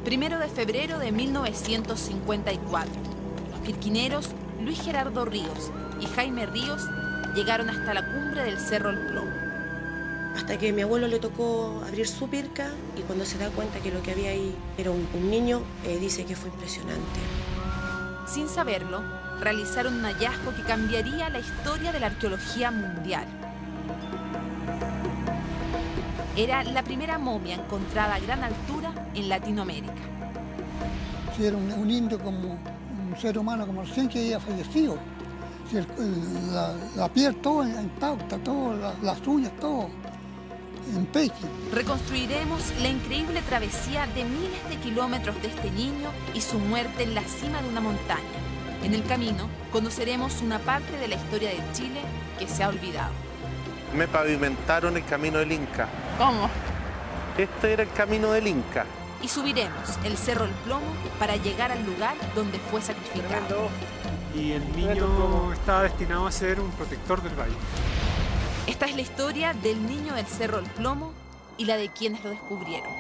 1 de febrero de 1954. Los pirquineros Luis Gerardo Ríos y Jaime Ríos llegaron hasta la cumbre del Cerro El Plomo. Hasta que a mi abuelo le tocó abrir su pirca y cuando se da cuenta que lo que había ahí era un niño, dice que fue impresionante. Sin saberlo, realizaron un hallazgo que cambiaría la historia de la arqueología mundial. Era la primera momia encontrada a gran altura en Latinoamérica. Sí, era un indio como un ser humano, como recién que había fallecido. Sí, la piel toda intacta, las uñas, todo en pecho. Reconstruiremos la increíble travesía de miles de kilómetros de este niño y su muerte en la cima de una montaña. En el camino conoceremos una parte de la historia de Chile que se ha olvidado. Me pavimentaron el camino del Inca. ¿Cómo? Este era el camino del Inca. Y subiremos el Cerro El Plomo para llegar al lugar donde fue sacrificado. Y el niño estaba destinado a ser un protector del valle. Esta es la historia del niño del Cerro El Plomo y la de quienes lo descubrieron.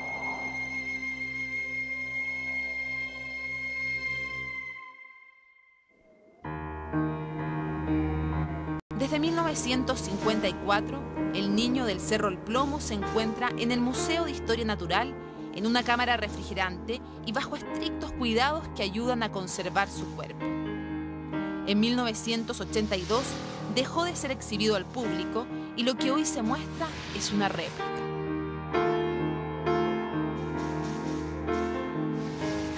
Desde 1954, el niño del Cerro El Plomo se encuentra en el Museo de Historia Natural, en una cámara refrigerante y bajo estrictos cuidados que ayudan a conservar su cuerpo. En 1982 dejó de ser exhibido al público y lo que hoy se muestra es una réplica.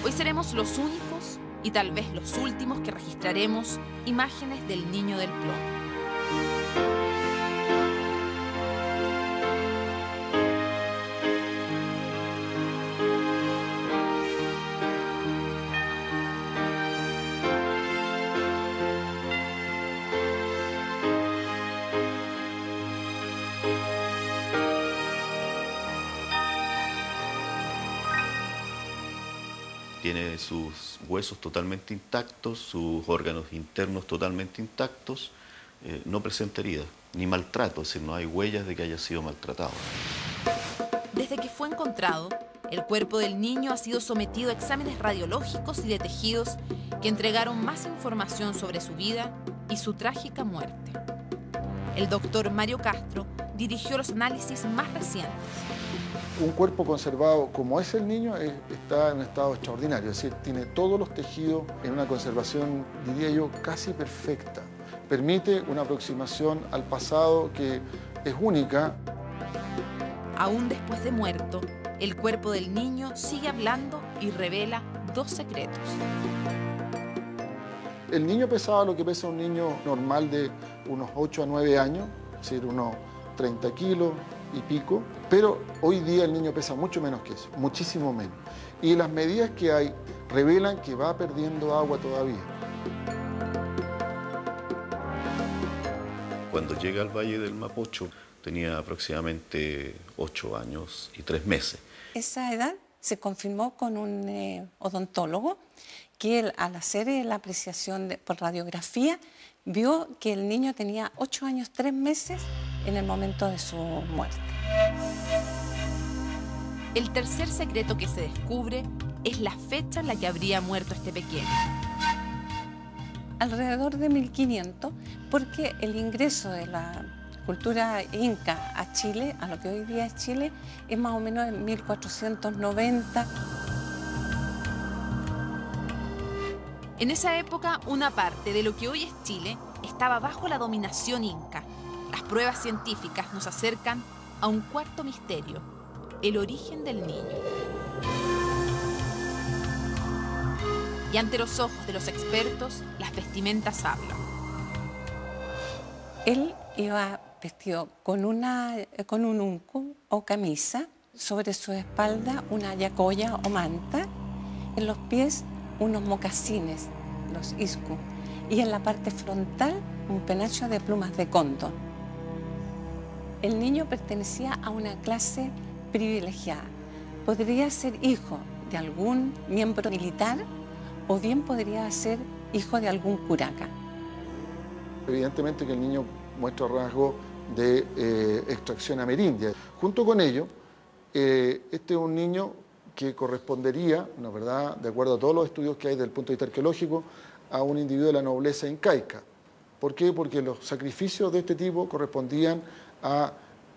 Hoy seremos los únicos y tal vez los últimos que registraremos imágenes del niño del Plomo. Tiene sus huesos totalmente intactos, sus órganos internos totalmente intactos, no presenta heridas, ni maltrato, es decir, no hay huellas de que haya sido maltratado. Desde que fue encontrado, el cuerpo del niño ha sido sometido a exámenes radiológicos y de tejidos que entregaron más información sobre su vida y su trágica muerte. El doctor Mario Castro dirigió los análisis más recientes. Un cuerpo conservado como es el niño está en un estado extraordinario, es decir, tiene todos los tejidos en una conservación, diría yo, casi perfecta. Permite una aproximación al pasado que es única. Aún después de muerto, el cuerpo del niño sigue hablando y revela dos secretos. El niño pesaba lo que pesa un niño normal de unos 8 a 9 años, es decir, unos 30 kilos y pico, pero hoy día el niño pesa mucho menos que eso, muchísimo menos. Y las medidas que hay revelan que va perdiendo agua todavía. Cuando llega al Valle del Mapocho tenía aproximadamente 8 años y 3 meses. Esa edad se confirmó con un odontólogo que él, al hacer la apreciación por radiografía, vio que el niño tenía 8 años, 3 meses en el momento de su muerte. El tercer secreto que se descubre es la fecha en la que habría muerto este pequeño. Alrededor de 1500, porque el ingreso de la cultura inca a Chile, a lo que hoy día es Chile, es más o menos en 1490. En esa época, una parte de lo que hoy es Chile estaba bajo la dominación inca. Las pruebas científicas nos acercan a un cuarto misterio, el origen del niño. Y ante los ojos de los expertos, las vestimentas hablan. Él iba vestido con un unco o camisa, sobre su espalda una yacoya o manta, en los pies unos mocasines, los iscu, y en la parte frontal un penacho de plumas de cóndor. El niño pertenecía a una clase privilegiada. Podría ser hijo de algún miembro militar o bien podría ser hijo de algún curaca. Evidentemente que el niño muestra rasgos de extracción amerindia. Junto con ello, este es un niño que correspondería, ¿no es verdad?, de acuerdo a todos los estudios que hay desde el punto de vista arqueológico, a un individuo de la nobleza incaica. ¿Por qué? Porque los sacrificios de este tipo correspondían a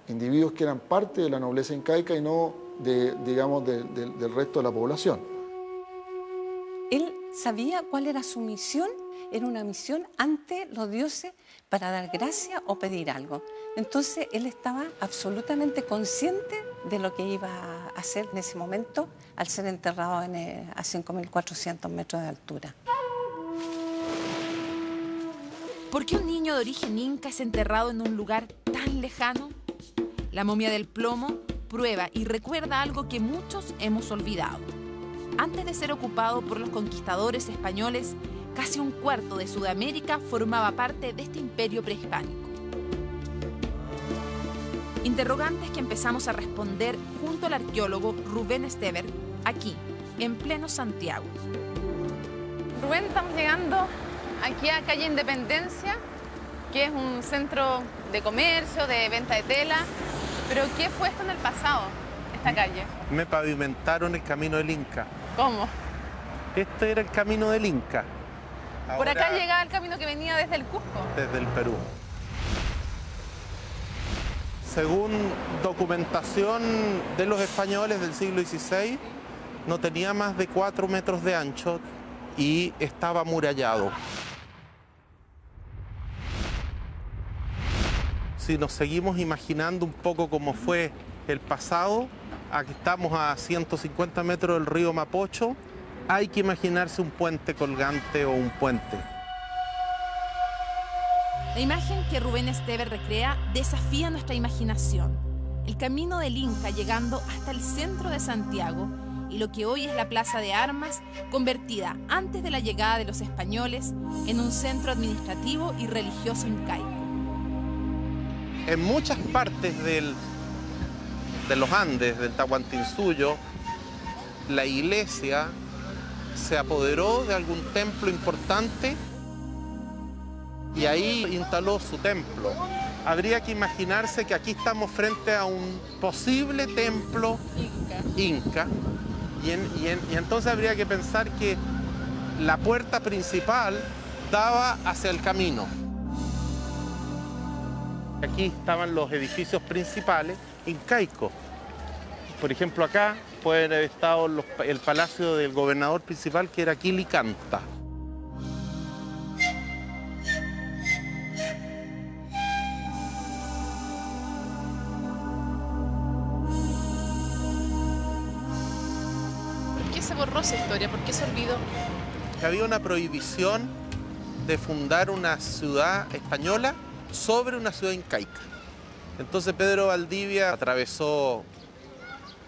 individuos que eran parte de la nobleza incaica y no, digamos, del resto de la población. Él sabía cuál era su misión, era una misión ante los dioses para dar gracia o pedir algo. Entonces él estaba absolutamente consciente de lo que iba a hacer en ese momento al ser enterrado a 5.400 metros de altura. ¿Por qué un niño de origen inca es enterrado en un lugar tan lejano? La momia del plomo prueba y recuerda algo que muchos hemos olvidado. Antes de ser ocupado por los conquistadores españoles, casi un cuarto de Sudamérica formaba parte de este imperio prehispánico. Interrogantes que empezamos a responder junto al arqueólogo Rubén Estever, aquí, en pleno Santiago. Rubén, estamos llegando aquí a calle Independencia, que es un centro de comercio, de venta de tela. Pero ¿qué fue esto en el pasado, esta calle? Me pavimentaron el camino del Inca. ¿Cómo? Este era el camino del Inca. Por acá llegaba el camino que venía desde el Cusco. Desde el Perú. Según documentación de los españoles del siglo XVI, no tenía más de 4 metros de ancho y estaba amurallado. Si nos seguimos imaginando un poco cómo fue el pasado, aquí estamos a 150 metros del río Mapocho, hay que imaginarse un puente colgante o un puente. La imagen que Rubén Estever recrea desafía nuestra imaginación. El camino del Inca llegando hasta el centro de Santiago y lo que hoy es la Plaza de Armas, convertida antes de la llegada de los españoles en un centro administrativo y religioso incaico. En muchas partes de los Andes, del Tahuantinsuyo, la iglesia se apoderó de algún templo importante y ahí instaló su templo. Habría que imaginarse que aquí estamos frente a un posible templo inca y entonces habría que pensar que la puerta principal daba hacia el camino. Aquí estaban los edificios principales incaicos. Por ejemplo, acá pueden haber estado el palacio del gobernador principal, que era Quilicanta. ¿Por qué se borró esa historia? ¿Por qué se olvidó? Había una prohibición de fundar una ciudad española sobre una ciudad incaica. Entonces Pedro Valdivia atravesó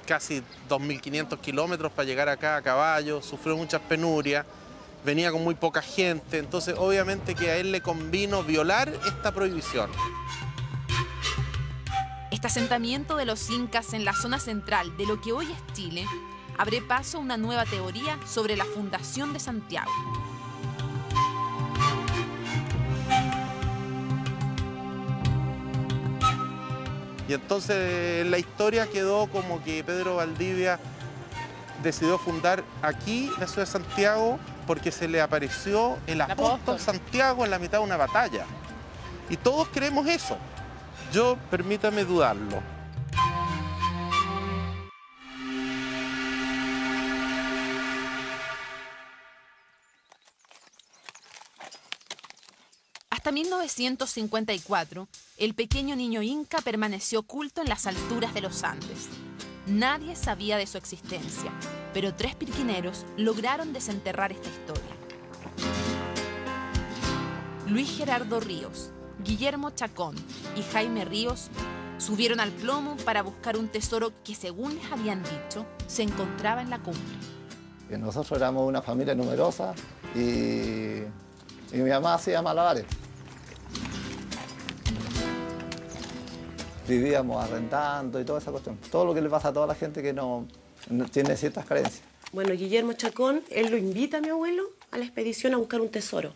casi 2.500 kilómetros para llegar acá a caballo, sufrió muchas penurias, venía con muy poca gente, entonces obviamente que a él le convino violar esta prohibición. Este asentamiento de los incas en la zona central de lo que hoy es Chile abre paso a una nueva teoría sobre la fundación de Santiago. Y entonces la historia quedó como que Pedro Valdivia decidió fundar aquí la ciudad de Santiago porque se le apareció el apóstol Santiago en la mitad de una batalla. Y todos creemos eso. Yo, permítame dudarlo. Hasta 1954, el pequeño niño inca permaneció oculto en las alturas de los Andes. Nadie sabía de su existencia, pero 3 pirquineros lograron desenterrar esta historia. Luis Gerardo Ríos, Guillermo Chacón y Jaime Ríos subieron al plomo para buscar un tesoro que, según les habían dicho, se encontraba en la cumbre. Nosotros éramos una familia numerosa y mi mamá hacía malabares. Vivíamos arrendando y toda esa cuestión. Todo lo que le pasa a toda la gente que no tiene ciertas carencias. Bueno, Guillermo Chacón, él lo invita a mi abuelo a la expedición a buscar un tesoro.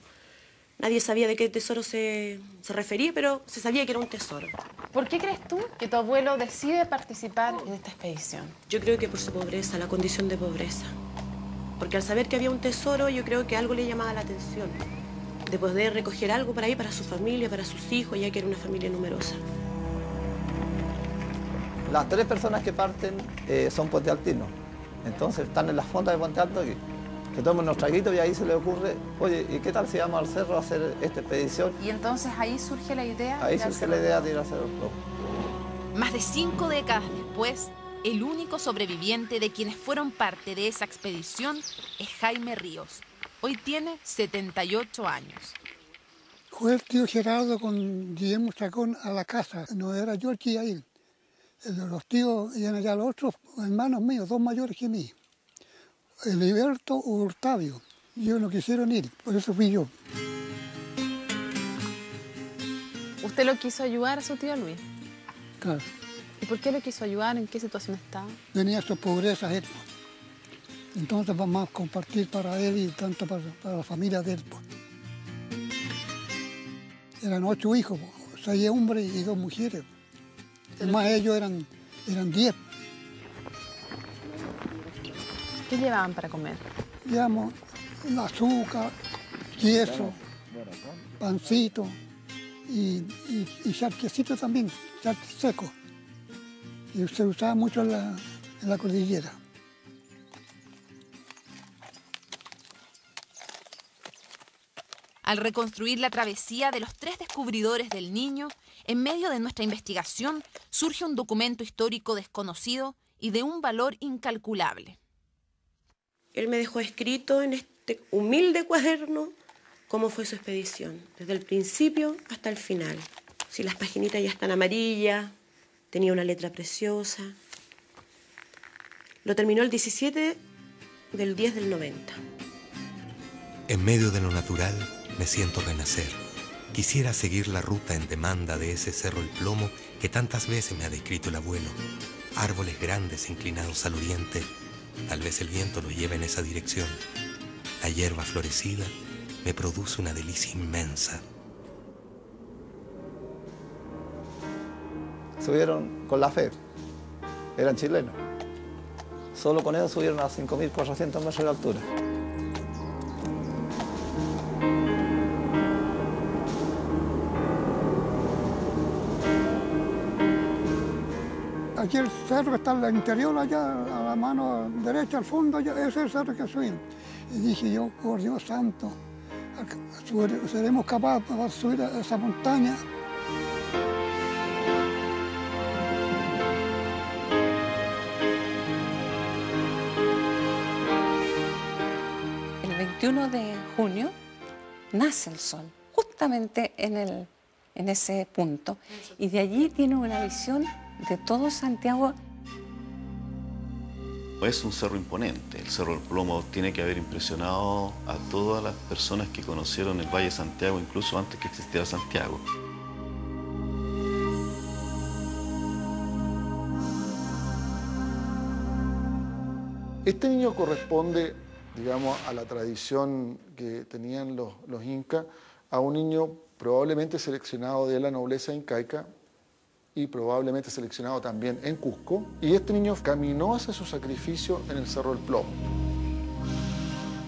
Nadie sabía de qué tesoro se refería, pero se sabía que era un tesoro. ¿Por qué crees tú que tu abuelo decide participar en esta expedición? Yo creo que por su pobreza, la condición de pobreza. Porque al saber que había un tesoro, yo creo que algo le llamaba la atención. De poder recoger algo para ahí, para su familia, para sus hijos, ya que era una familia numerosa. Las 3 personas que parten son puentealtinos. Entonces están en las fondas de Puente Alto que toman unos traguitos y ahí se les ocurre, oye, ¿y qué tal si vamos al cerro a hacer esta expedición? Y entonces ahí surge la idea. Ahí surge la idea de ir a hacer el plomo. Más de 5 décadas después, el único sobreviviente de quienes fueron parte de esa expedición es Jaime Ríos. Hoy tiene 78 años. Fue el tío Gerardo con Guillermo Chacón a la casa. No era yo el que iba a ir. Los tíos iban allá, los otros hermanos míos, 2 mayores que mí. Heriberto o Octavio. Ellos no quisieron ir, por eso fui yo. ¿Usted lo quiso ayudar a su tío Luis? Claro. ¿Y por qué lo quiso ayudar? ¿En qué situación estaba? Tenía su pobreza él. Entonces vamos a compartir para él y tanto para la familia de él. Eran 8 hijos, 6 hombres y 2 mujeres. Más ellos eran 10. ¿Qué llevaban para comer? Llevamos azúcar, queso, pancito y charquecito también, charque seco. Y se usaba mucho en la cordillera. Al reconstruir la travesía de los 3 descubridores del Niño, en medio de nuestra investigación surge un documento histórico desconocido y de un valor incalculable. Él me dejó escrito en este humilde cuaderno cómo fue su expedición, desde el principio hasta el final. Si las paginitas ya están amarillas, tenía una letra preciosa. Lo terminó el 17 del 10 del 90. En medio de lo natural me siento renacer. Quisiera seguir la ruta en demanda de ese cerro El Plomo que tantas veces me ha descrito el abuelo. Árboles grandes inclinados al oriente. Tal vez el viento lo lleve en esa dirección. La hierba florecida me produce una delicia inmensa. Subieron con la fe, eran chilenos. Solo con eso subieron a 5.400 metros de altura. Aquí el cerro que está en el interior, allá a la mano derecha, al fondo, allá, ese es el cerro que subimos. Y dije yo, por Dios santo, ¿seremos capaces de subir a esa montaña? El 21 de junio nace el sol, justamente en ese punto. Y de allí tiene una visión de todo Santiago. Es un cerro imponente. El Cerro El Plomo tiene que haber impresionado a todas las personas que conocieron el Valle de Santiago, incluso antes que existiera Santiago. Este niño corresponde, digamos, a la tradición que tenían los incas, a un niño probablemente seleccionado de la nobleza incaica y probablemente seleccionado también en Cusco. Y este niño caminó hacia su sacrificio en el Cerro El Plomo.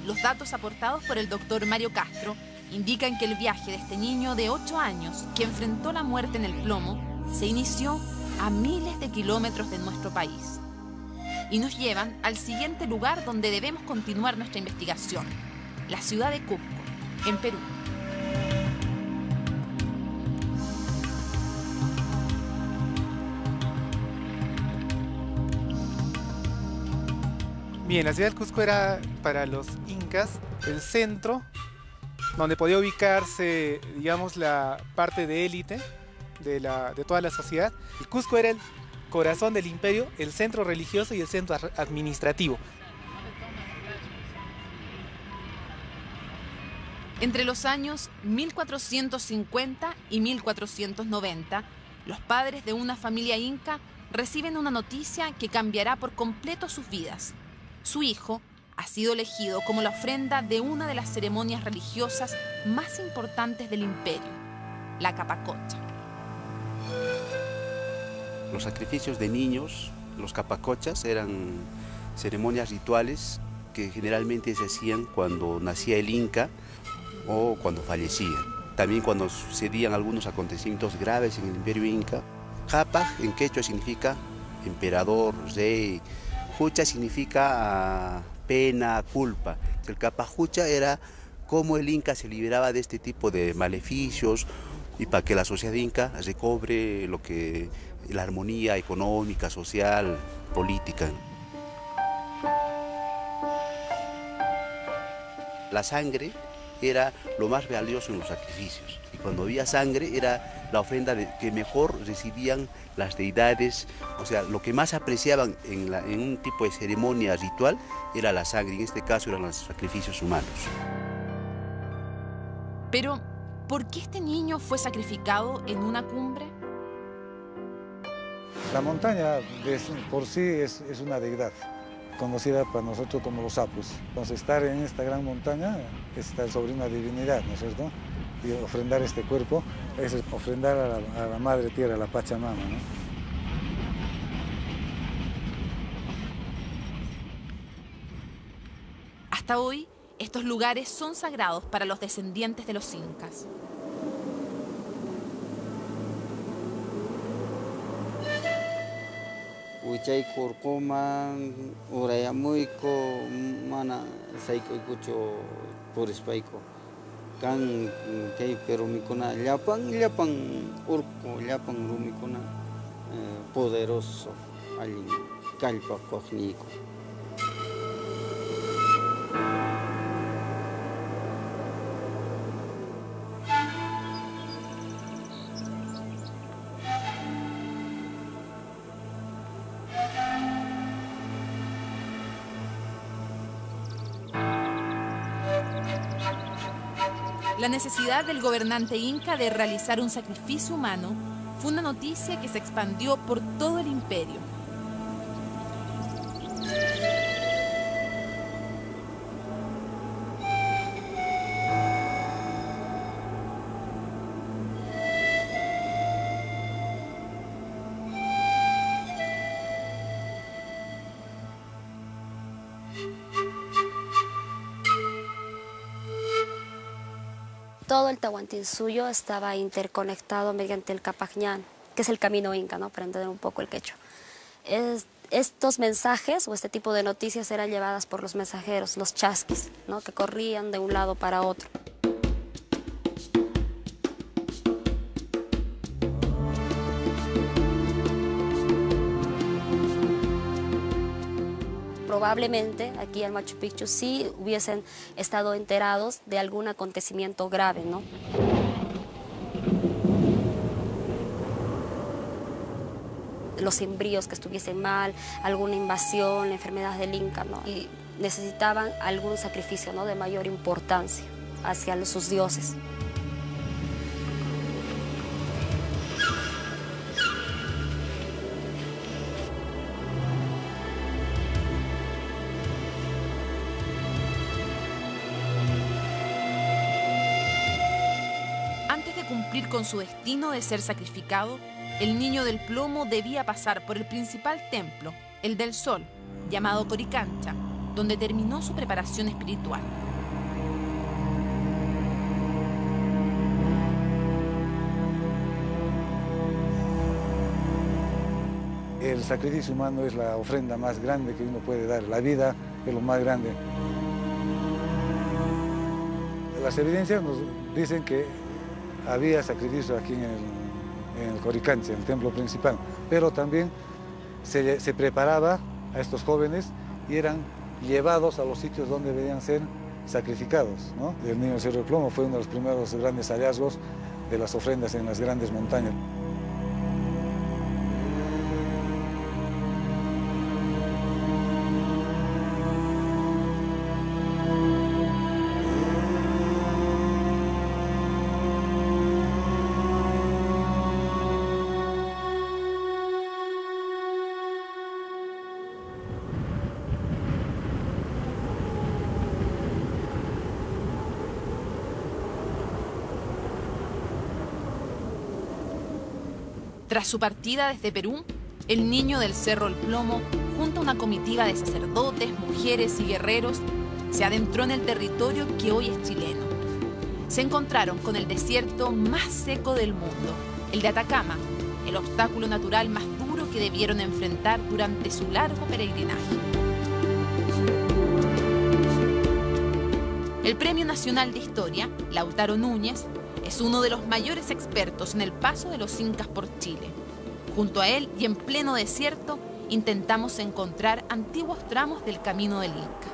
Los datos aportados por el doctor Mario Castro indican que el viaje de este niño de 8 años que enfrentó la muerte en el Plomo se inició a miles de kilómetros de nuestro país. Y nos llevan al siguiente lugar donde debemos continuar nuestra investigación, la ciudad de Cusco, en Perú. Bien, la ciudad de Cusco era para los incas el centro donde podía ubicarse, digamos, la parte de élite de toda la sociedad. El Cusco era el corazón del imperio, el centro religioso y el centro administrativo. Entre los años 1450 y 1490, los padres de una familia inca reciben una noticia que cambiará por completo sus vidas. Su hijo ha ha sido elegido como la ofrenda de una de las ceremonias religiosas más importantes del imperio, la capacocha. Los sacrificios de niños, los capacochas, eran ceremonias rituales que generalmente se hacían cuando nacía el Inca o cuando fallecía. También cuando sucedían algunos acontecimientos graves en el imperio Inca. Capac en quechua significa emperador, rey. Jucha significa pena, culpa. El capajucha era cómo el Inca se liberaba de este tipo de maleficios y para que la sociedad inca recobre la armonía económica, social, política. La sangre era lo más valioso en los sacrificios. Y cuando había sangre era la ofrenda que mejor recibían las deidades. O sea, lo que más apreciaban en un tipo de ceremonia ritual era la sangre. En este caso eran los sacrificios humanos. Pero, ¿por qué este niño fue sacrificado en una cumbre? La montaña por sí es una deidad, conocida para nosotros como los apus. Entonces, estar en esta gran montaña es estar sobre una divinidad, ¿no es cierto? Y ofrendar este cuerpo es ofrendar a la Madre Tierra, a la Pachamama, ¿no? Hasta hoy, estos lugares son sagrados para los descendientes de los incas. Uchay kurkuman, urayamuiko, mana saiko ikucho purispaiko. Kan kay pero mikuna llapan urko, llapan rumikuna poderoso alin kalpa kogniko. La necesidad del gobernante inca de realizar un sacrificio humano fue una noticia que se expandió por todo el imperio. Todo el Tahuantinsuyo estaba interconectado mediante el Capajñán, que es el camino inca, ¿no? Para entender un poco el quechua. Estos mensajes o este tipo de noticias eran llevadas por los mensajeros, los chasquis, ¿no? Que corrían de un lado para otro. Probablemente aquí en Machu Picchu sí hubiesen estado enterados de algún acontecimiento grave, ¿no? Los embrios que estuviesen mal, alguna invasión, la enfermedad del Inca, ¿no? Y necesitaban algún sacrificio, ¿no? De mayor importancia hacia sus dioses. Con su destino de ser sacrificado, el niño del plomo debía pasar por el principal templo, el del Sol, llamado Coricancha, donde terminó su preparación espiritual. El sacrificio humano es la ofrenda más grande que uno puede dar. La vida es lo más grande. Las evidencias nos dicen que había sacrificio aquí en el Coricancha, en el templo principal, pero también se preparaba a estos jóvenes y eran llevados a los sitios donde debían ser sacrificados, ¿no? El niño del Cerro del Plomo fue uno de los primeros grandes hallazgos de las ofrendas en las grandes montañas. Tras su partida desde Perú, el niño del Cerro El Plomo, junto a una comitiva de sacerdotes, mujeres y guerreros, se adentró en el territorio que hoy es chileno. Se encontraron con el desierto más seco del mundo, el de Atacama, el obstáculo natural más duro que debieron enfrentar durante su largo peregrinaje. El Premio Nacional de Historia, Lautaro Núñez, es uno de los mayores expertos en el paso de los incas por Chile. Junto a él y en pleno desierto, intentamos encontrar antiguos tramos del camino del Inca.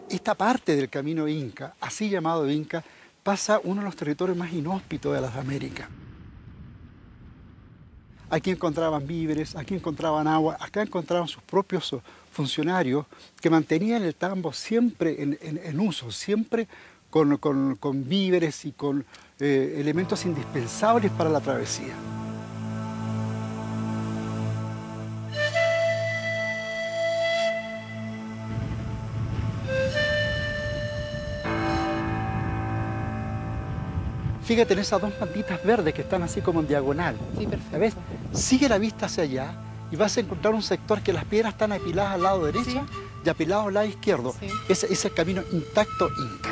Esta parte del camino Inca, así llamado Inca, pasa uno de los territorios más inhóspitos de las Américas. Aquí encontraban víveres, aquí encontraban agua, acá encontraban sus propios funcionarios que mantenían el tambo siempre en uso, siempre con víveres y con elementos indispensables para la travesía. Fíjate en esas dos mantitas verdes que están así como en diagonal. Sí, perfecto. ¿La ves? Sigue la vista hacia allá y vas a encontrar un sector que las piedras están apiladas al lado derecho, sí, y apiladas al lado izquierdo. Sí. Ese es el camino intacto Inca.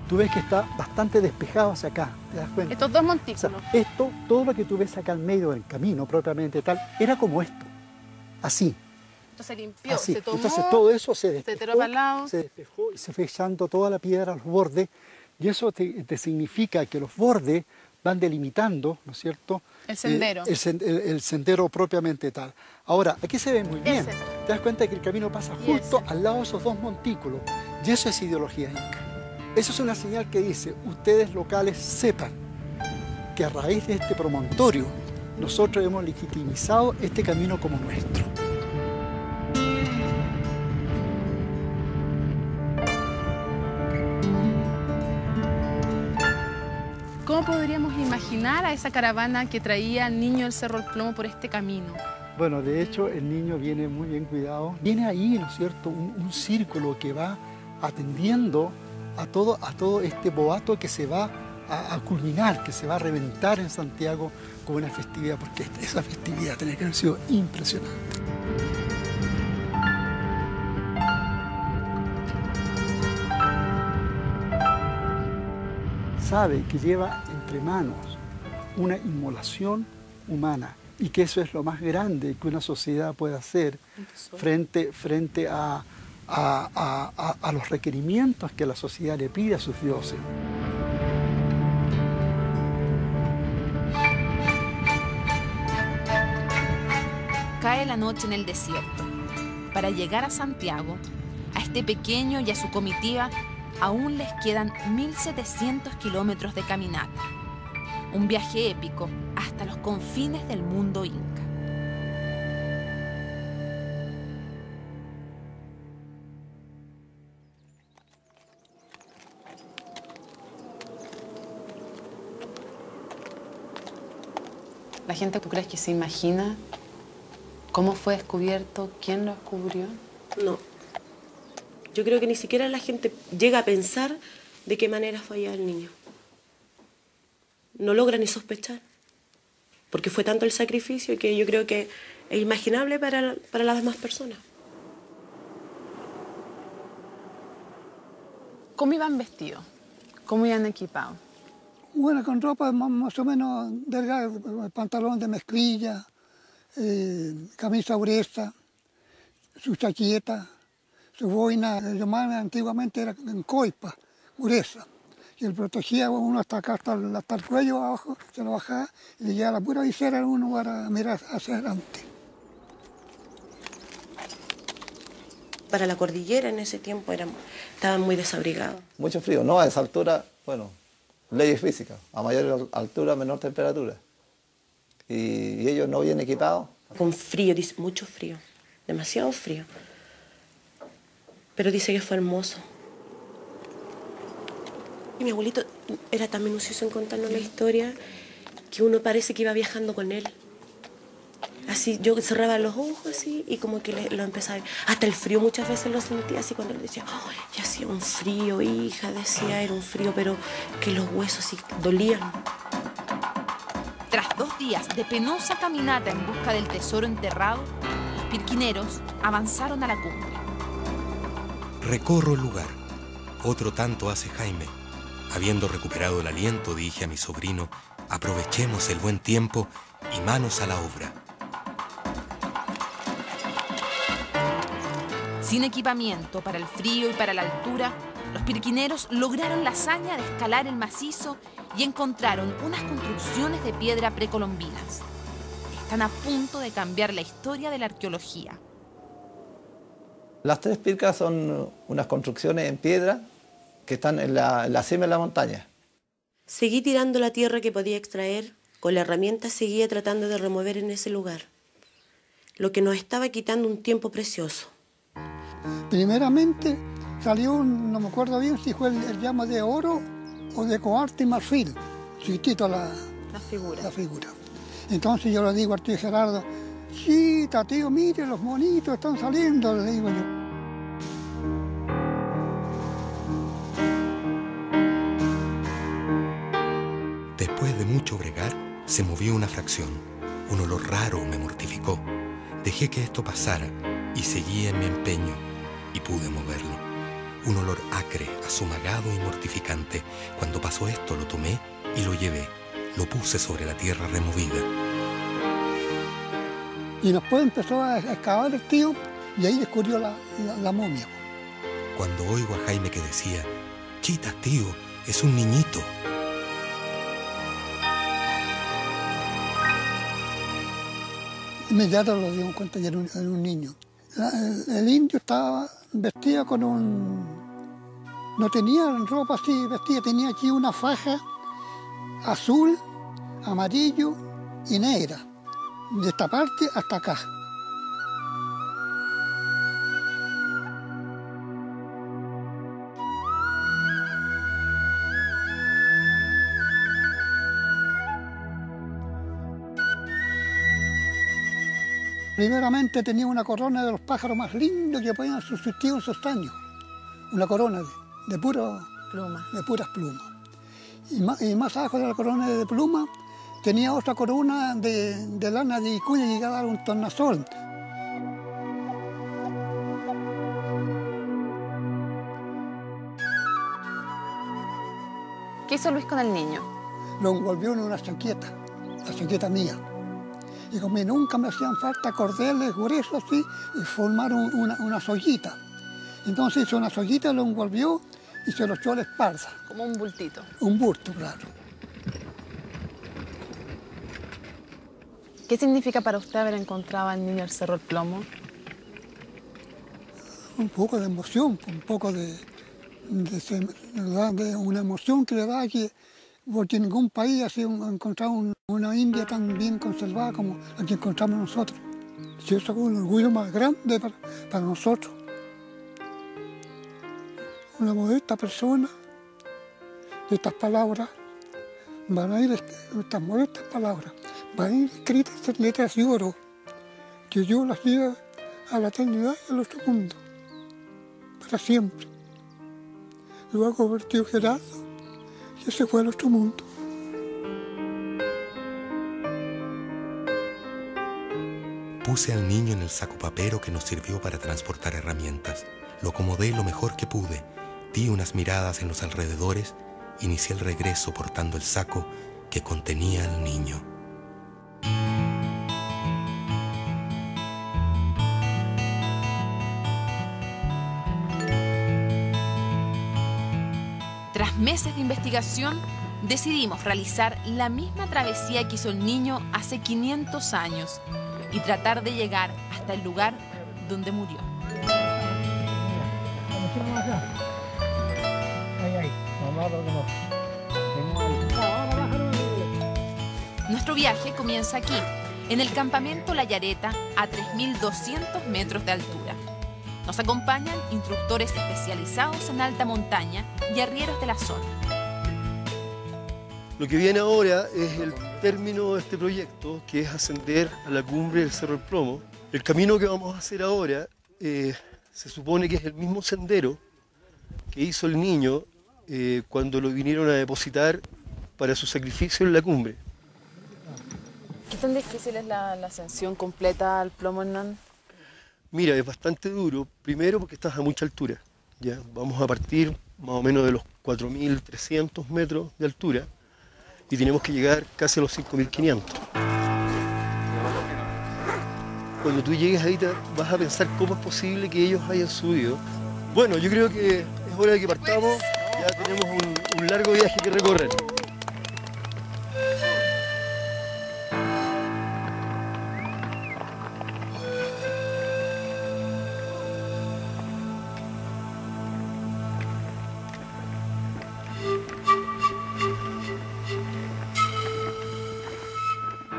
Tú ves que está bastante despejado hacia acá, ¿te das cuenta? Estos dos montículos. O sea, esto, todo lo que tú ves acá en medio del camino propiamente tal, era como esto, así. Esto se limpió, así. se tomó, entonces todo eso se despejó, se despejó y se fue echando toda la piedra a los bordes, y eso te significa que los bordes van delimitando, ¿no es cierto? El sendero. El sendero propiamente tal. Ahora, aquí se ve muy bien. Te das cuenta que el camino pasa justo al lado de esos dos montículos, y eso es ideología inca. Eso es una señal que dice, ustedes locales sepan que a raíz de este promontorio nosotros hemos legitimizado este camino como nuestro. ¿Cómo podríamos imaginar a esa caravana que traía al niño del Cerro El Plomo por este camino? Bueno, de hecho el niño viene muy bien cuidado. Viene ahí, ¿no es cierto?, un círculo que va atendiendo a todo este boato que se va a culminar, que se va a reventar en Santiago con una festividad, porque esa festividad tiene que haber sido impresionante. Sabe que lleva entre manos una inmolación humana y que eso es lo más grande que una sociedad puede hacer frente a los requerimientos que la sociedad le pide a sus dioses. Cae la noche en el desierto. Para llegar a Santiago, a este pequeño y a su comitiva, aún les quedan 1.700 kilómetros de caminata. Un viaje épico hasta los confines del mundo inca. ¿La gente, tú crees que se imagina cómo fue descubierto, quién lo descubrió? No. Yo creo que ni siquiera la gente llega a pensar de qué manera fue allá el niño. No logra ni sospechar, porque fue tanto el sacrificio que yo creo que es imaginable para las demás personas. ¿Cómo iban vestidos? ¿Cómo iban equipados? Bueno, con ropa más o menos delgada, pantalón de mezclilla, camisa gruesa, su chaqueta, su boina, yo más antiguamente era en coipa, gruesa. Y él protegía uno hasta acá, hasta el cuello abajo, se lo bajaba y le llevaba la pura visera uno para mirar hacia adelante. Para la cordillera en ese tiempo estaban muy desabrigados. Mucho frío, no a esa altura, bueno, leyes físicas, a mayor altura, menor temperatura. Y ellos no bien equipados. Con frío, dice, mucho frío, demasiado frío. Pero dice que fue hermoso. Y mi abuelito era tan minucioso en contarnos la historia que uno parece que iba viajando con él. Así, yo cerraba los ojos así y como que lo empezaba a ver. Hasta el frío muchas veces lo sentía así cuando le decía, oh, ya hacía un frío, hija, decía, era un frío, pero que los huesos sí dolían. Tras 2 días de penosa caminata en busca del tesoro enterrado, los pirquineros avanzaron a la cumbre. Recorro el lugar. Otro tanto hace Jaime. Habiendo recuperado el aliento, dije a mi sobrino, aprovechemos el buen tiempo y manos a la obra. Sin equipamiento para el frío y para la altura, los pirquineros lograron la hazaña de escalar el macizo y encontraron unas construcciones de piedra precolombinas. Están a punto de cambiar la historia de la arqueología. Las 3 pircas son unas construcciones en piedra que están en la cima de la montaña. Seguí tirando la tierra que podía extraer, con la herramienta seguía tratando de remover en ese lugar, lo que nos estaba quitando un tiempo precioso. Primeramente salió, no me acuerdo bien si fue el llama de oro o de coarte y marfil, chiquitito la figura. Entonces yo le digo al tío Gerardo, sí, tío, mire, los monitos están saliendo, le digo yo. Después de mucho bregar, se movió una fracción. Un olor raro me mortificó. Dejé que esto pasara y seguí en mi empeño y pude moverlo. Un olor acre, azumagado y mortificante. Cuando pasó esto lo tomé y lo llevé. Lo puse sobre la tierra removida. Y después empezó a excavar el tío y ahí descubrió la momia. Cuando oigo a Jaime que decía, chita, tío, es un niñito. Inmediato lo dimos cuenta que era un niño. El indio estaba vestido con no tenía ropa así vestida, tenía aquí una faja azul, amarillo y negra, de esta parte hasta acá. Primeramente tenía una corona de los pájaros más lindos que podían subsistir en esos años. Una corona de puras plumas. Y más abajo de la corona de pluma tenía otra corona de lana de vicuña que llegaba a un tornasol. ¿Qué hizo Luis con el niño? Lo envolvió en una chaqueta, la chaqueta mía. Y como nunca me hacían falta cordeles gruesos así, y formaron una soguita. Entonces hizo una soguita, lo envolvió y se lo echó a la espalda. Como un bultito. Un bulto, claro. ¿Qué significa para usted haber encontrado al niño del Cerro El Plomo? Un poco de emoción, un poco de una emoción que le da que... Porque en ningún país ha sido encontrado una India tan bien conservada como la que encontramos nosotros. Y eso es un orgullo más grande para nosotros. Una modesta persona, de estas palabras, van a ir, estas modestas palabras, van a ir escritas en letras de oro, que yo las lleve a la eternidad y al otro mundo, para siempre. Luego vertió Gerardo, y ese fue el otro mundo. Puse al niño en el saco papero que nos sirvió para transportar herramientas. Lo acomodé lo mejor que pude. Di unas miradas en los alrededores. Inicié el regreso portando el saco que contenía al niño. Tras meses de investigación, decidimos realizar la misma travesía que hizo el niño hace 500 años y tratar de llegar hasta el lugar donde murió. Nuestro viaje comienza aquí, en el campamento La Yareta, a 3.200 metros de altura. Nos acompañan instructores especializados en alta montaña y arrieros de la zona. Lo que viene ahora es el término de este proyecto, que es ascender a la cumbre del Cerro del Plomo. El camino que vamos a hacer ahora se supone que es el mismo sendero que hizo el niño cuando lo vinieron a depositar para su sacrificio en la cumbre. ¿Qué tan difícil es la ascensión completa al Plomo, Hernán? Mira, es bastante duro, primero porque estás a mucha altura. Ya vamos a partir más o menos de los 4.300 metros de altura y tenemos que llegar casi a los 5.500. Cuando tú llegues ahí vas a pensar cómo es posible que ellos hayan subido. Bueno, yo creo que es hora de que partamos, ya tenemos un largo viaje que recorrer.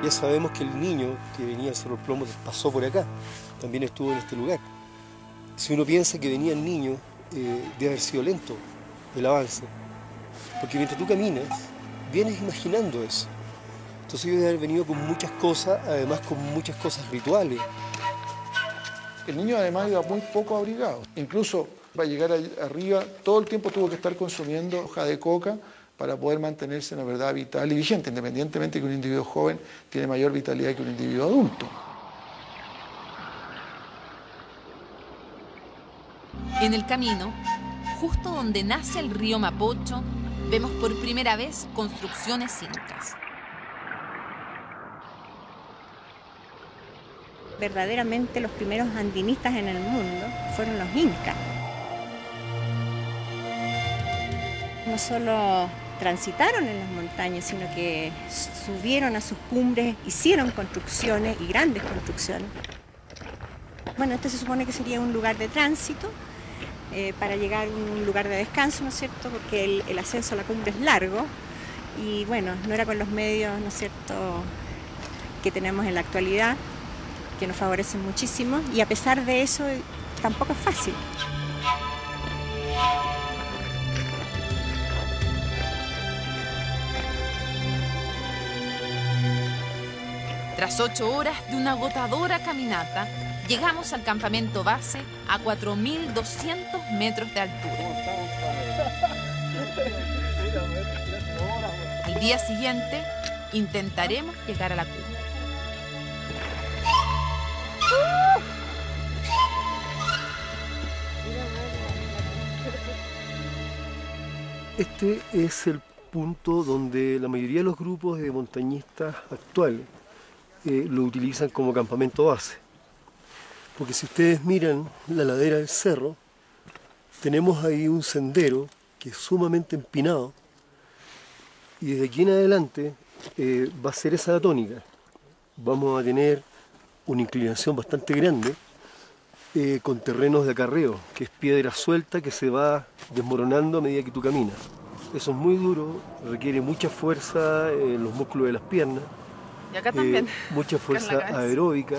Ya sabemos que el niño que venía al Cerro del Plomo pasó por acá, también estuvo en este lugar. Si uno piensa que venían niños, debe haber sido lento el avance, porque mientras tú caminas, vienes imaginando eso. Entonces yo debe haber venido con muchas cosas, además con muchas cosas rituales. El niño además iba muy poco abrigado, incluso para llegar arriba todo el tiempo tuvo que estar consumiendo hoja de coca para poder mantenerse en la verdad vital y vigente, independientemente que un individuo joven tiene mayor vitalidad que un individuo adulto. En el camino, justo donde nace el río Mapocho, vemos por primera vez construcciones incas. Verdaderamente los primeros andinistas en el mundo fueron los incas. No solo transitaron en las montañas, sino que subieron a sus cumbres, hicieron construcciones y grandes construcciones. Bueno, este se supone que sería un lugar de tránsito para llegar a un lugar de descanso, ¿no es cierto? Porque el ascenso a la cumbre es largo y bueno, no era con los medios, ¿no es cierto?, que tenemos en la actualidad, que nos favorecen muchísimo y a pesar de eso tampoco es fácil. Tras 8 horas de una agotadora caminata, llegamos al campamento base a 4.200 metros de altura. El día siguiente intentaremos llegar a la cumbre. Este es el punto donde la mayoría de los grupos de montañistas actuales lo utilizan como campamento base. Porque si ustedes miran la ladera del cerro, tenemos ahí un sendero que es sumamente empinado y desde aquí en adelante va a ser esa la tónica. Vamos a tener una inclinación bastante grande con terrenos de acarreo, que es piedra suelta que se va desmoronando a medida que tú caminas. Eso es muy duro, requiere mucha fuerza en los músculos de las piernas. Y acá también. Mucha fuerza aeróbica.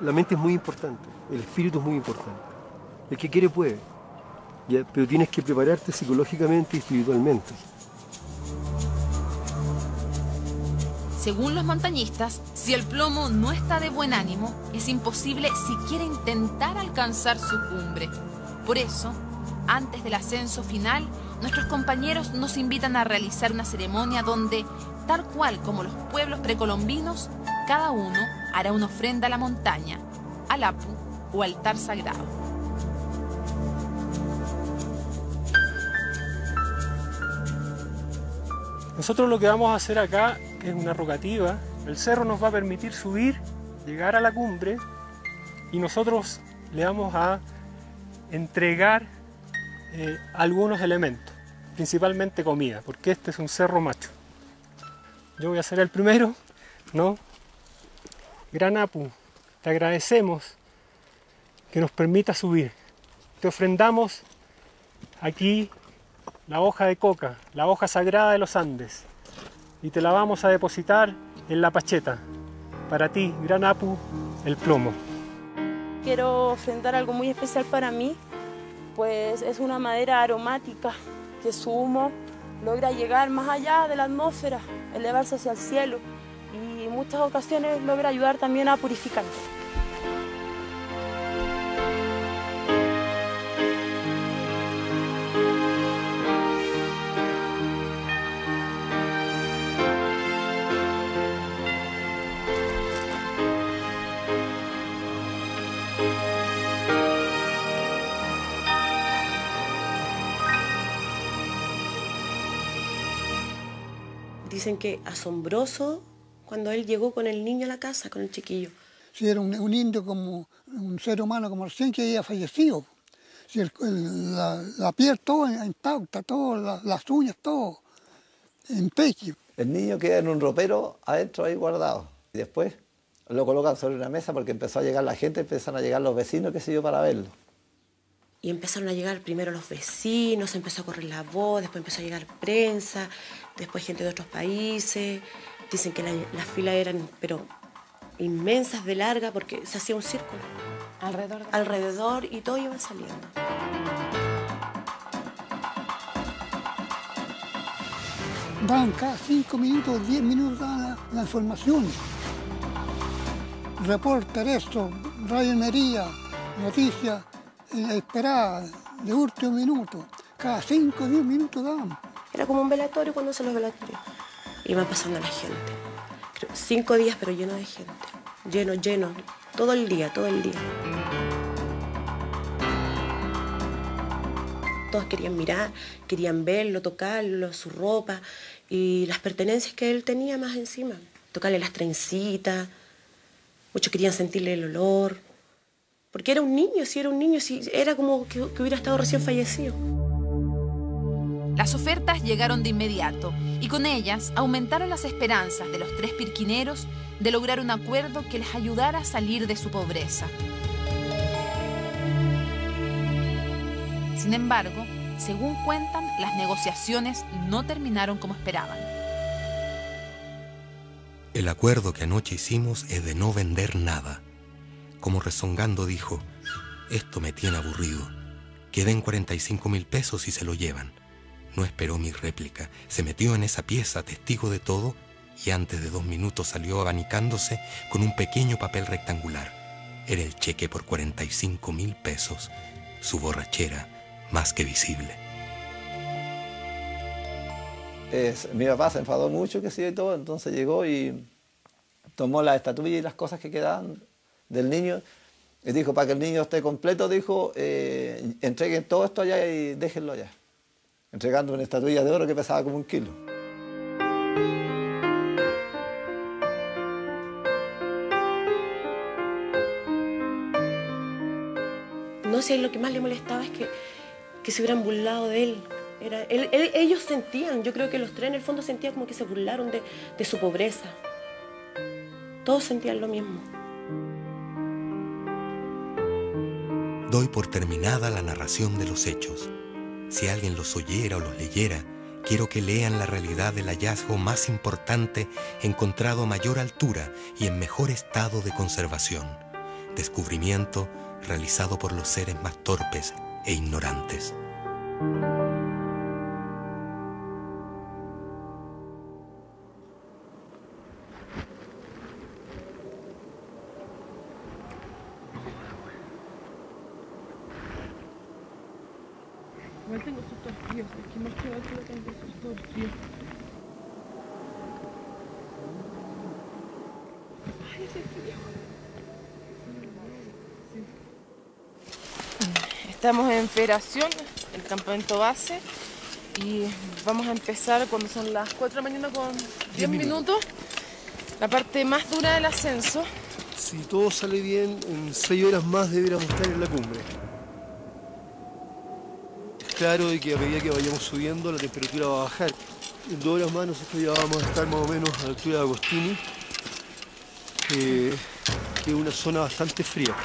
La mente es muy importante, el espíritu es muy importante. El que quiere puede, ¿ya? Pero tienes que prepararte psicológicamente y espiritualmente. Según los montañistas, si el plomo no está de buen ánimo, es imposible siquiera intentar alcanzar su cumbre. Por eso, antes del ascenso final, nuestros compañeros nos invitan a realizar una ceremonia donde, tal cual como los pueblos precolombinos, cada uno hará una ofrenda a la montaña, al Apu o altar sagrado. Nosotros lo que vamos a hacer acá es una rogativa. El cerro nos va a permitir subir, llegar a la cumbre y nosotros le vamos a entregar algunos elementos, principalmente comida, porque este es un cerro macho. Yo voy a ser el primero, ¿no? Gran Apu, te agradecemos que nos permita subir. Te ofrendamos aquí la hoja de coca, la hoja sagrada de los Andes, y te la vamos a depositar en la pacheta. Para ti, Gran Apu, el plomo. Quiero ofrendar algo muy especial para mí, pues es una madera aromática que su humo logra llegar más allá de la atmósfera, elevarse hacia el cielo y en muchas ocasiones logra ayudar también a purificarlo. Dicen que asombroso cuando él llegó con el niño a la casa, con el chiquillo. Si era un indio como un ser humano como recién que había fallecido. Si la piel todo intacta, todo, las uñas, todo en pecho. El niño queda en un ropero adentro ahí guardado. Y después lo colocan sobre una mesa porque empezó a llegar la gente, empezaron a llegar los vecinos, qué sé yo, para verlo. Y empezaron a llegar primero los vecinos, empezó a correr la voz, después empezó a llegar prensa, después gente de otros países. Dicen que las filas eran, pero inmensas de larga, porque se hacía un círculo. Alrededor y todos iban saliendo. Daban cada 5 minutos, 10 minutos daban las informaciones. Reporter, esto, rayonería, noticias esperadas de último minuto. Cada 5 o 10 minutos daban. Era como un velatorio cuando se los velatorios. Iban pasando la gente. 5 días, pero lleno de gente. Lleno. Todo el día. Todos querían mirar, querían verlo, tocarlo, su ropa y las pertenencias que él tenía más encima. Tocarle las trencitas. Muchos querían sentirle el olor. Porque era un niño, era como que hubiera estado recién fallecido. Las ofertas llegaron de inmediato y con ellas aumentaron las esperanzas de los 3 pirquineros de lograr un acuerdo que les ayudara a salir de su pobreza. Sin embargo, según cuentan, las negociaciones no terminaron como esperaban. El acuerdo que anoche hicimos es de no vender nada. Como rezongando dijo, esto me tiene aburrido. Que den 45.000 pesos y se lo llevan. No esperó mi réplica, se metió en esa pieza, testigo de todo, y antes de 2 minutos salió abanicándose con un pequeño papel rectangular. Era el cheque por 45.000 pesos, su borrachera más que visible. Mi papá se enfadó mucho, que sí y todo, entonces llegó y tomó la estatuilla y las cosas que quedaban del niño y dijo, para que el niño esté completo, dijo, entreguen todo esto allá y déjenlo allá. Entregando una estatuilla de oro que pesaba como 1 kilo. No sé, lo que más le molestaba es que se hubieran burlado de él. Ellos sentían, yo creo que los 3 en el fondo sentían como que se burlaron de su pobreza. Todos sentían lo mismo. Doy por terminada la narración de los hechos. Si alguien los oyera o los leyera, quiero que lean la realidad del hallazgo más importante encontrado a mayor altura y en mejor estado de conservación. Descubrimiento realizado por los seres más torpes e ignorantes. Igual tengo sus fríos, es que más que otro tengo sus fríos. Ay, ese frío. Estamos en Federación, el campamento base, y vamos a empezar cuando son las 4 de la mañana con 10 minutos, la parte más dura del ascenso. Si todo sale bien, en 6 horas más deberíamos estar en la cumbre. Claro de que a medida que vayamos subiendo la temperatura va a bajar. En 2 horas más nosotros ya vamos a estar más o menos a la altura de Agostini, que es una zona bastante fría.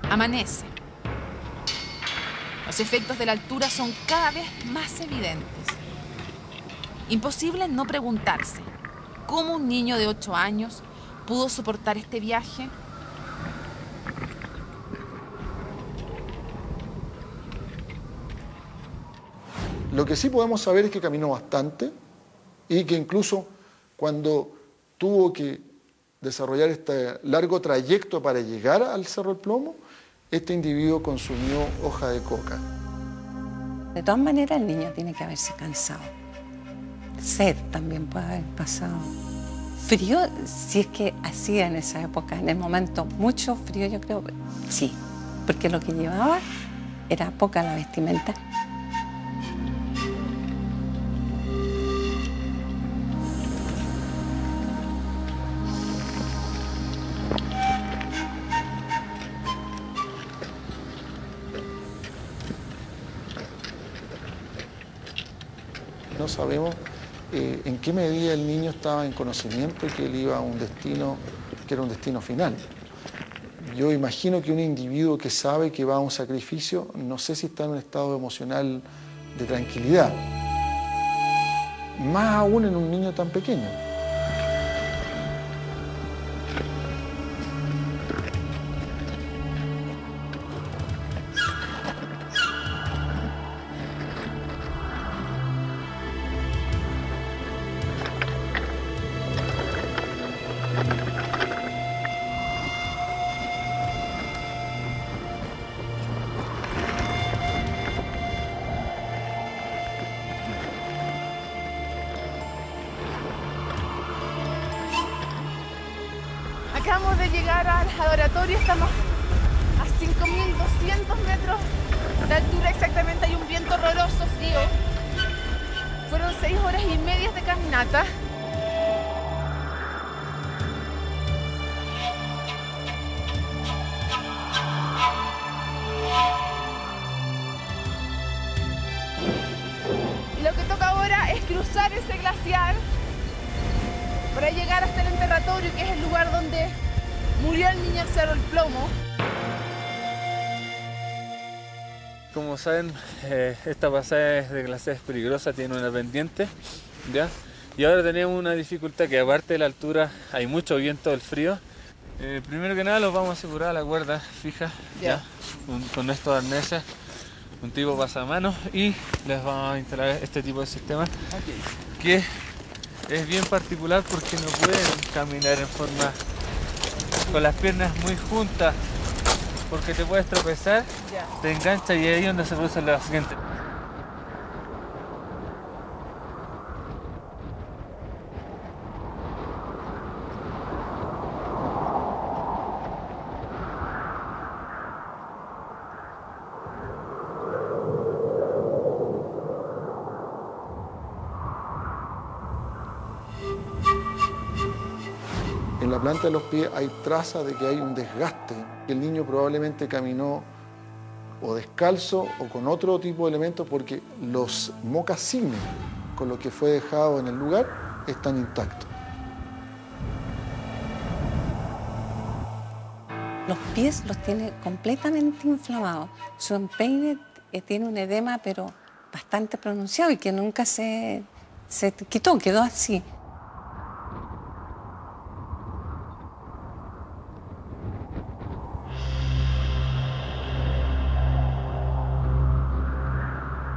Amanece. Los efectos de la altura son cada vez más evidentes. Imposible no preguntarse cómo un niño de 8 años pudo soportar este viaje Lo que sí podemos saber es que caminó bastante y que incluso cuando tuvo que desarrollar este largo trayecto para llegar al Cerro El Plomo, este individuo consumió hoja de coca. De todas maneras, el niño tiene que haberse cansado. Sed también puede haber pasado. Frío, si es que hacía en esa época, en el momento, mucho frío, yo creo, sí, porque lo que llevaba era poca la vestimenta. No sabemos en qué medida el niño estaba en conocimiento que él iba a un destino que era un destino final. Yo imagino que un individuo que sabe que va a un sacrificio, no sé si está en un estado emocional de tranquilidad, más aún en un niño tan pequeño. Acabamos de llegar al adoratorio, estamos a 5.200 metros de altura exactamente, hay un viento horroroso, frío. Fueron 6 horas y media de caminata. Y lo que toca ahora es cruzar ese glaciar para llegar hasta el enterratorio, que es el lugar donde murió el niño del Cerro El Plomo. Como saben, esta pasada de glaciar es peligrosa, tiene una pendiente, ¿ya? Y ahora tenemos una dificultad que aparte de la altura hay mucho viento del frío. Primero que nada los vamos a asegurar a la cuerda fija, ¿ya? Con estos arneses, un tipo pasamanos, y les vamos a instalar este tipo de sistema que es bien particular porque no pueden caminar en forma con las piernas muy juntas, porque te puedes tropezar, te engancha y ahí es donde se produce el accidente. En la planta de los pies hay trazas de que hay un desgaste. El niño probablemente caminó o descalzo o con otro tipo de elementos porque los mocasines con los que fue dejado en el lugar están intactos. Los pies los tiene completamente inflamados. Su empeine tiene un edema, pero bastante pronunciado y que nunca se quitó, quedó así.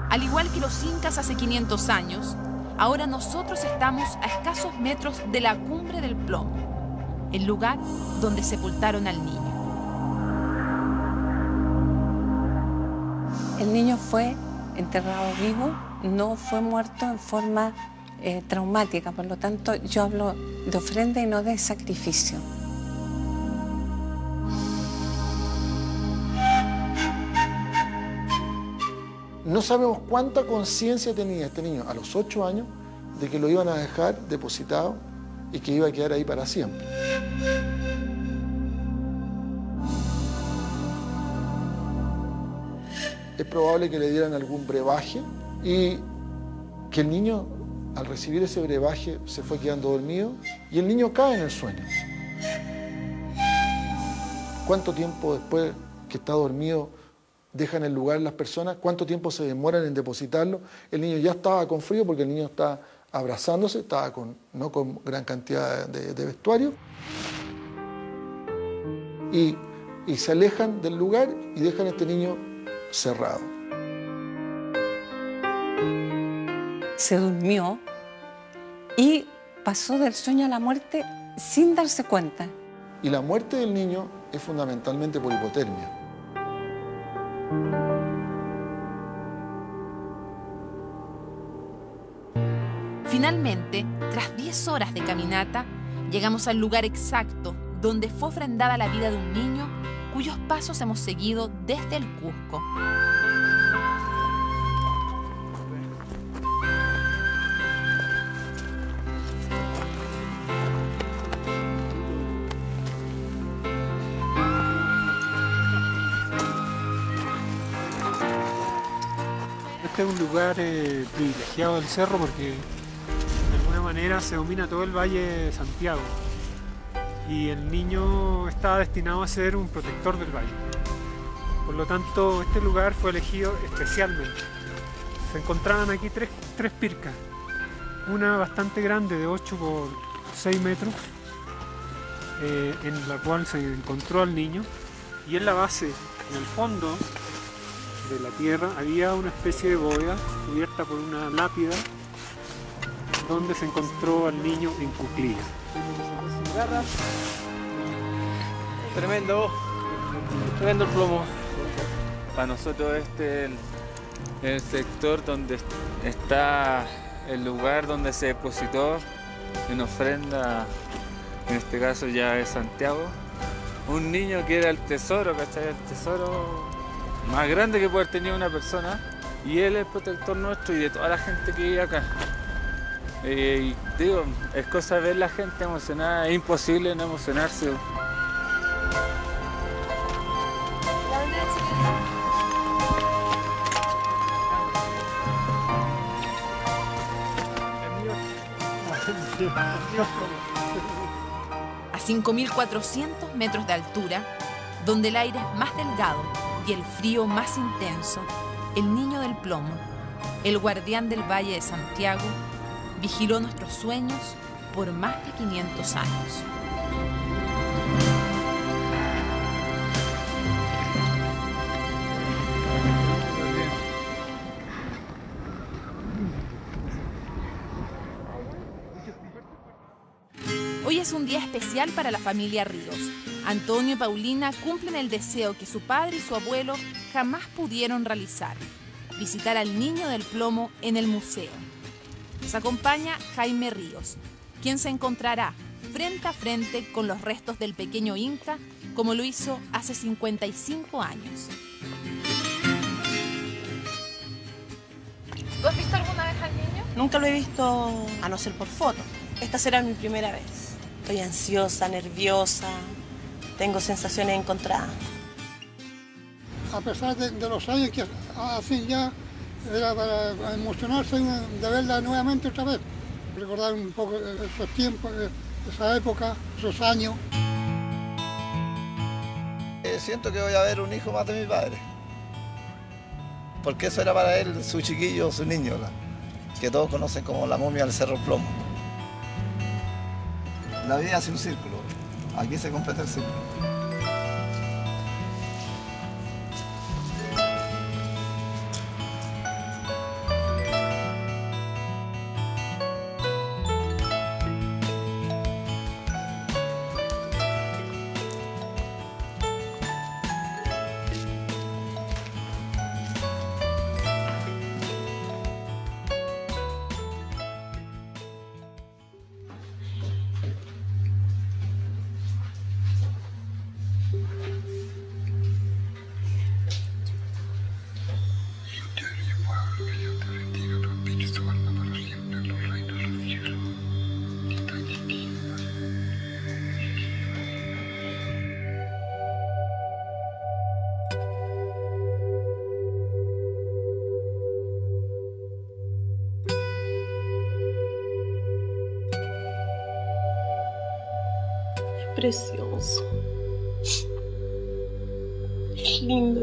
Al igual que los incas hace 500 años, ahora nosotros estamos a escasos metros de la cumbre del Plomo, el lugar donde sepultaron al niño. El niño fue enterrado vivo, no fue muerto en forma traumática, por lo tanto yo hablo de ofrenda y no de sacrificio. No sabemos cuánta conciencia tenía este niño a los 8 años de que lo iban a dejar depositado y que iba a quedar ahí para siempre. Es probable que le dieran algún brebaje y que el niño, al recibir ese brebaje, se fue quedando dormido y el niño cae en el sueño. ¿Cuánto tiempo después que está dormido dejan el lugar las personas? ¿Cuánto tiempo se demoran en depositarlo? El niño ya estaba con frío porque el niño está abrazándose, estaba no con gran cantidad de vestuario. Y se alejan del lugar y dejan a este niño cerrado. Se durmió y pasó del sueño a la muerte sin darse cuenta. Y la muerte del niño es fundamentalmente por hipotermia. Finalmente, tras 10 horas de caminata, llegamos al lugar exacto donde fue ofrendada la vida de un niño cuyos pasos hemos seguido desde el Cusco. Este es un lugar privilegiado del cerro porque de alguna manera se domina todo el Valle de Santiago y el niño está destinado a ser un protector del valle. Por lo tanto, este lugar fue elegido especialmente. Se encontraban aquí tres pircas, una bastante grande de 8 por 6 metros, en la cual se encontró al niño, y en la base, en el fondo de la tierra, había una especie de bóveda cubierta por una lápida donde se encontró al niño en cuclillas. Tremendo el plomo. Para nosotros este es el sector donde está el lugar donde se depositó en ofrenda, en este caso ya es Santiago, un niño que era el tesoro, ¿cachai? El tesoro más grande que puede haber tenido una persona, y él es el protector nuestro y de toda la gente que vive acá. Y digo, es cosa de ver la gente emocionada, es imposible no emocionarse. A 5.400 metros de altura, donde el aire es más delgado y el frío más intenso, el niño del plomo, el guardián del Valle de Santiago, vigiló nuestros sueños por más de 500 años. Hoy es un día especial para la familia Ríos. Antonio y Paulina cumplen el deseo que su padre y su abuelo jamás pudieron realizar: visitar al niño del plomo en el museo. Nos acompaña Jaime Ríos, quien se encontrará frente a frente con los restos del pequeño Inca, como lo hizo hace 55 años. ¿Tú has visto alguna vez al niño? Nunca lo he visto, a no ser por foto. Esta será mi primera vez. Estoy ansiosa, nerviosa, tengo sensaciones encontradas. A pesar de los años que así ya, era para emocionarse de verla nuevamente otra vez. Recordar un poco esos tiempos, esa época, esos años. Siento que voy a ver un hijo más de mi padre. Porque eso era para él, su chiquillo, su niño, que todos conocen como la momia del Cerro Plomo. La vida hace un círculo, aquí se completa el círculo. Precioso. Es lindo.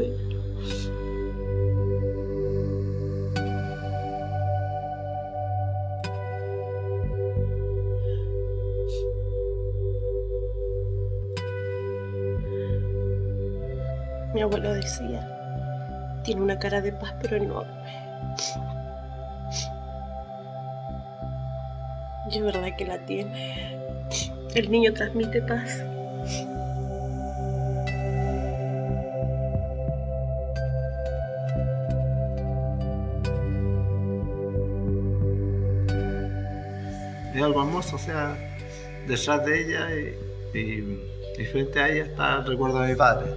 Mi abuelo decía, tiene una cara de paz pero enorme. Y es verdad que la tiene. El niño transmite paz. Es algo hermoso, o sea, detrás de ella y frente a ella está el recuerdo de mi padre.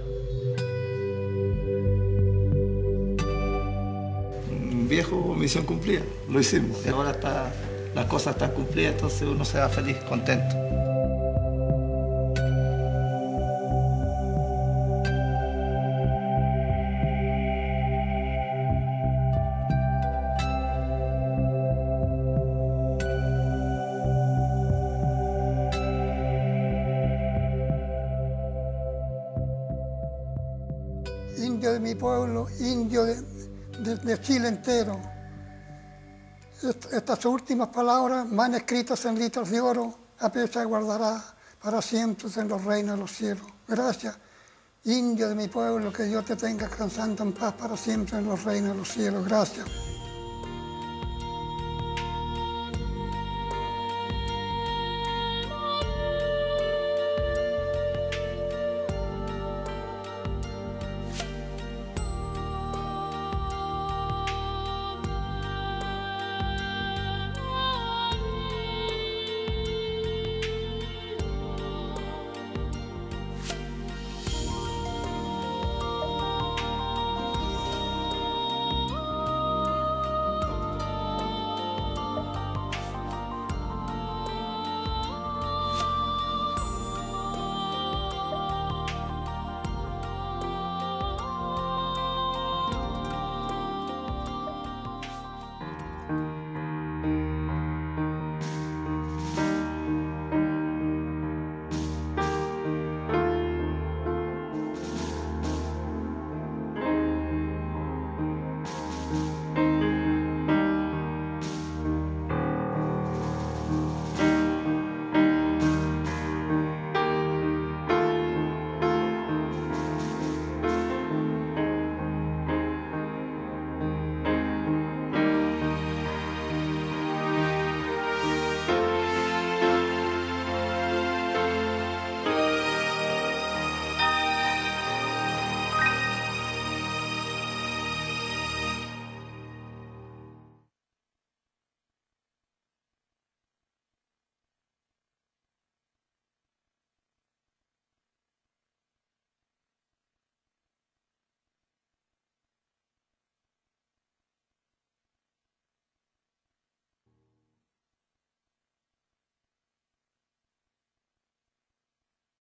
Viejo, misión cumplida, lo hicimos. Y ahora las cosas están cumplidas, entonces uno se va feliz, contento. Indio de mi pueblo, indio de Chile entero. Estas últimas palabras me han escrito en letras de oro, a pecha guardará para siempre en los reinos de los cielos. Gracias, indio de mi pueblo, que Dios te tenga descansando en paz para siempre en los reinos de los cielos. Gracias.